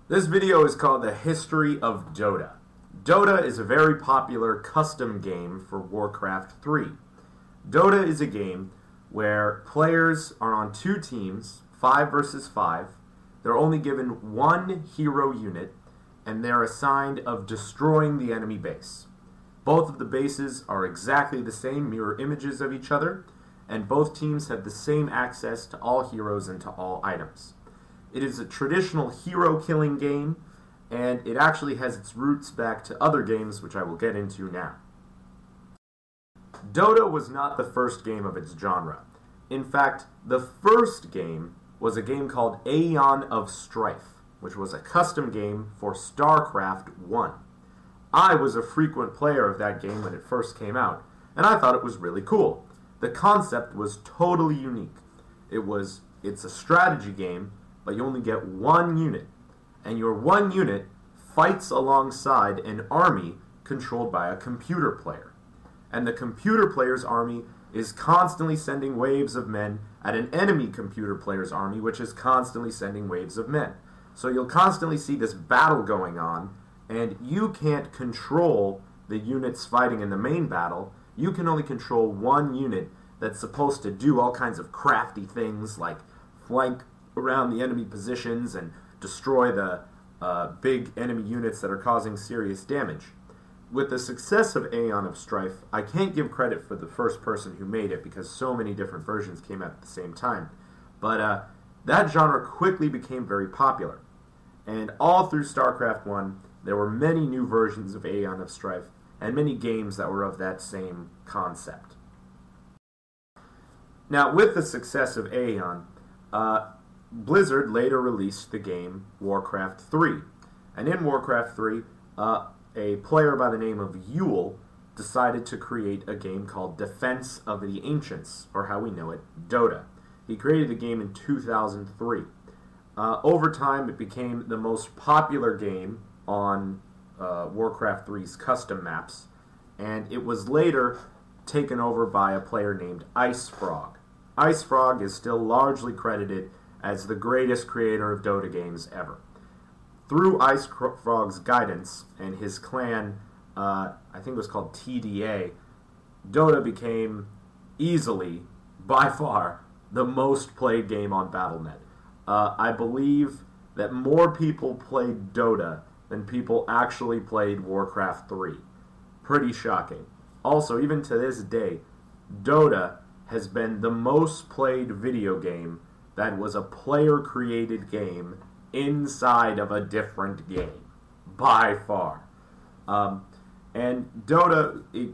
This video is called The History of Dota. Dota is a very popular custom game for Warcraft 3. Dota is a game where players are on two teams, 5 versus 5. They're only given one hero unit, and they're assigned of destroying the enemy base. Both of the bases are exactly the same mirror images of each other, and both teams have the same access to all heroes and to all items. It is a traditional hero-killing game, and it actually has its roots back to other games, which I will get into now. Dota was not the first game of its genre. In fact, the first game was a game called Aeon of Strife, which was a custom game for StarCraft 1. I was a frequent player of that game when it first came out, and I thought it was really cool. The concept was totally unique. It's a strategy game, but you only get one unit, and your one unit fights alongside an army controlled by a computer player. And the computer player's army is constantly sending waves of men at an enemy computer player's army, which is constantly sending waves of men. So you'll constantly see this battle going on, and you can't control the units fighting in the main battle. You can only control one unit that's supposed to do all kinds of crafty things like flank around the enemy positions and destroy the big enemy units that are causing serious damage. With the success of Aeon of Strife, I can't give credit for the first person who made it because so many different versions came out at the same time. But that genre quickly became very popular. And all through StarCraft 1, there were many new versions of Aeon of Strife and many games that were of that same concept. Now, with the success of Aeon, Blizzard later released the game Warcraft 3. And in Warcraft 3, a player by the name of Yule decided to create a game called Defense of the Ancients, or how we know it, Dota. He created the game in 2003. Over time, it became the most popular game on Warcraft 3's custom maps, and it was later taken over by a player named IceFrog. IceFrog is still largely credited as the greatest creator of Dota games ever. Through IceFrog's guidance and his clan, I think it was called TDA, Dota became easily, by far, the most played game on Battle.net. I believe that more people played Dota than people actually played Warcraft 3. Pretty shocking. Also, even to this day, Dota has been the most played video game that was a player-created game inside of a different game, by far. And Dota, it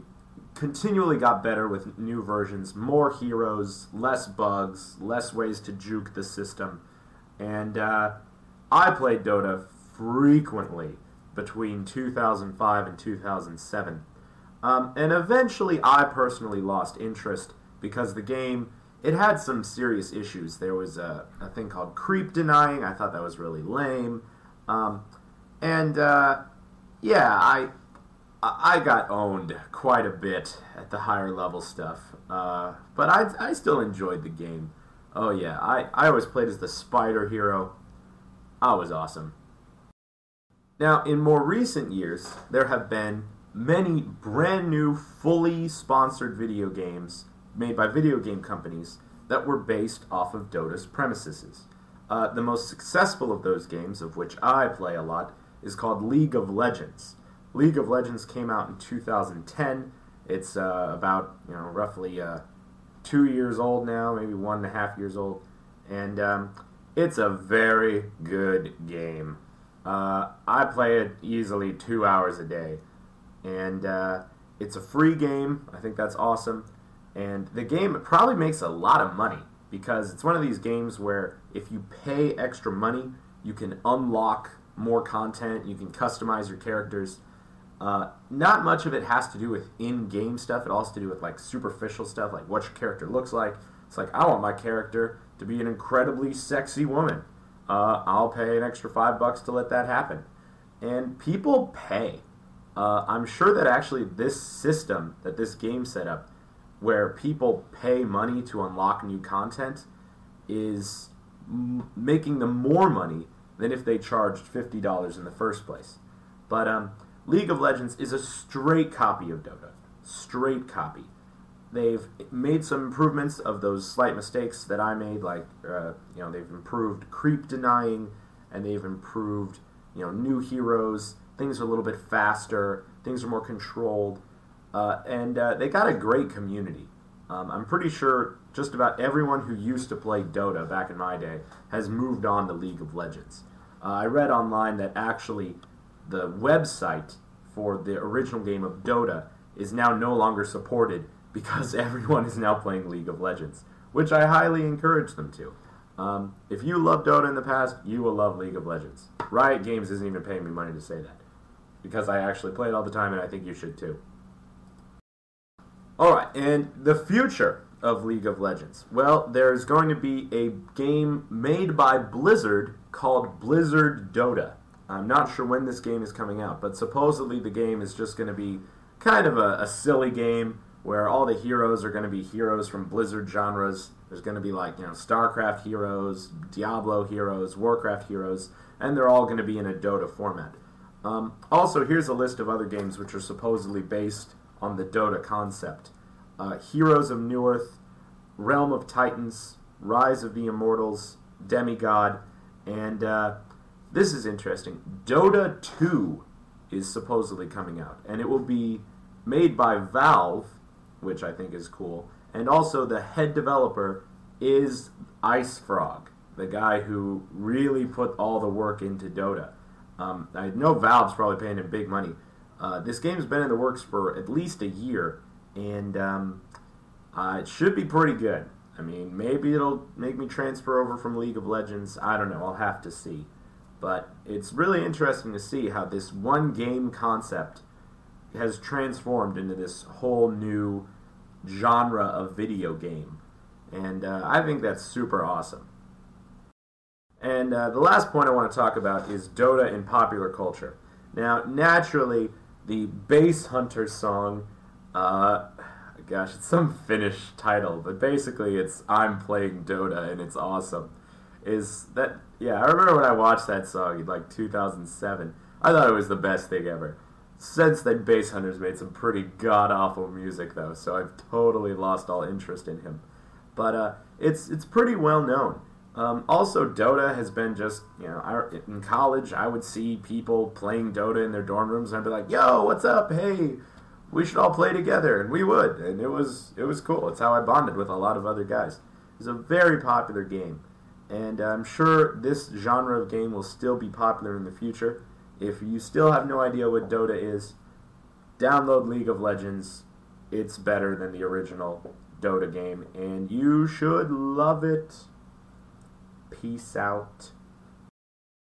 continually got better with new versions, more heroes, less bugs, less ways to juke the system. And I played Dota frequently between 2005 and 2007. And eventually I personally lost interest because the game, it had some serious issues. There was a thing called creep denying. I thought that was really lame. Yeah, I got owned quite a bit at the higher level stuff. But I still enjoyed the game. Oh yeah, I always played as the spider hero. I was awesome. Now, in more recent years, there have been many brand new, fully sponsored video games made by video game companies that were based off of Dota's premises. The most successful of those games, of which I play a lot, is called League of Legends. League of Legends came out in 2010. It's about roughly 2 years old now, maybe 1.5 years old, and it's a very good game. I play it easily 2 hours a day, and it's a free game. I think that's awesome. And the game probably makes a lot of money because it's one of these games where if you pay extra money, you can unlock more content, you can customize your characters. Not much of it has to do with in-game stuff. It all has to do with like superficial stuff, like what your character looks like. It's like, I want my character to be an incredibly sexy woman. I'll pay an extra $5 to let that happen. And people pay. I'm sure that actually this system that this game set up, where people pay money to unlock new content, is making them more money than if they charged $50 in the first place. But League of Legends is a straight copy of Dota. Straight copy. They've made some improvements of those slight mistakes that I made, like they've improved creep denying, and they've improved new heroes. Things are a little bit faster. Things are more controlled, and they got a great community. I'm pretty sure just about everyone who used to play Dota back in my day has moved on to League of Legends. I read online that actually the website for the original game of Dota is now no longer supported because everyone is now playing League of Legends, which I highly encourage them to. If you loved Dota in the past, you will love League of Legends. Riot Games isn't even paying me money to say that, because I actually play it all the time, and I think you should too. Alright, and the future of League of Legends. Well, there's going to be a game made by Blizzard called Blizzard Dota. I'm not sure when this game is coming out, but supposedly the game is just going to be kind of a silly game where all the heroes are going to be heroes from Blizzard genres. There's going to be like, StarCraft heroes, Diablo heroes, Warcraft heroes, and they're all going to be in a Dota format. Also, here's a list of other games which are supposedly based on the Dota concept. Heroes of Newerth, Realm of Titans, Rise of the Immortals, Demigod, and this is interesting. Dota 2 is supposedly coming out, and it will be made by Valve, which I think is cool, and also the head developer is IceFrog, the guy who really put all the work into Dota. I know Valve's probably paying him big money. This game's been in the works for at least a year, and it should be pretty good. I mean, maybe it'll make me transfer over from League of Legends. I don't know. I'll have to see. But it's really interesting to see how this one game concept has transformed into this whole new genre of video game. And I think that's super awesome. And the last point I want to talk about is Dota in popular culture. Now, naturally, the Base Hunter song, gosh, it's some Finnish title, but basically it's I'm playing Dota and it's awesome. I remember when I watched that song in like 2007. I thought it was the best thing ever. Since then, Base Hunter's made some pretty god-awful music, though, so I've totally lost all interest in him. But it's pretty well known. Also, Dota has been just, in college, I would see people playing Dota in their dorm rooms, and I'd be like, yo, what's up? Hey, we should all play together, and we would, and it was cool. It's how I bonded with a lot of other guys. It's a very popular game, and I'm sure this genre of game will still be popular in the future. If you still have no idea what Dota is, download League of Legends. It's better than the original Dota game, and you should love it. Peace out.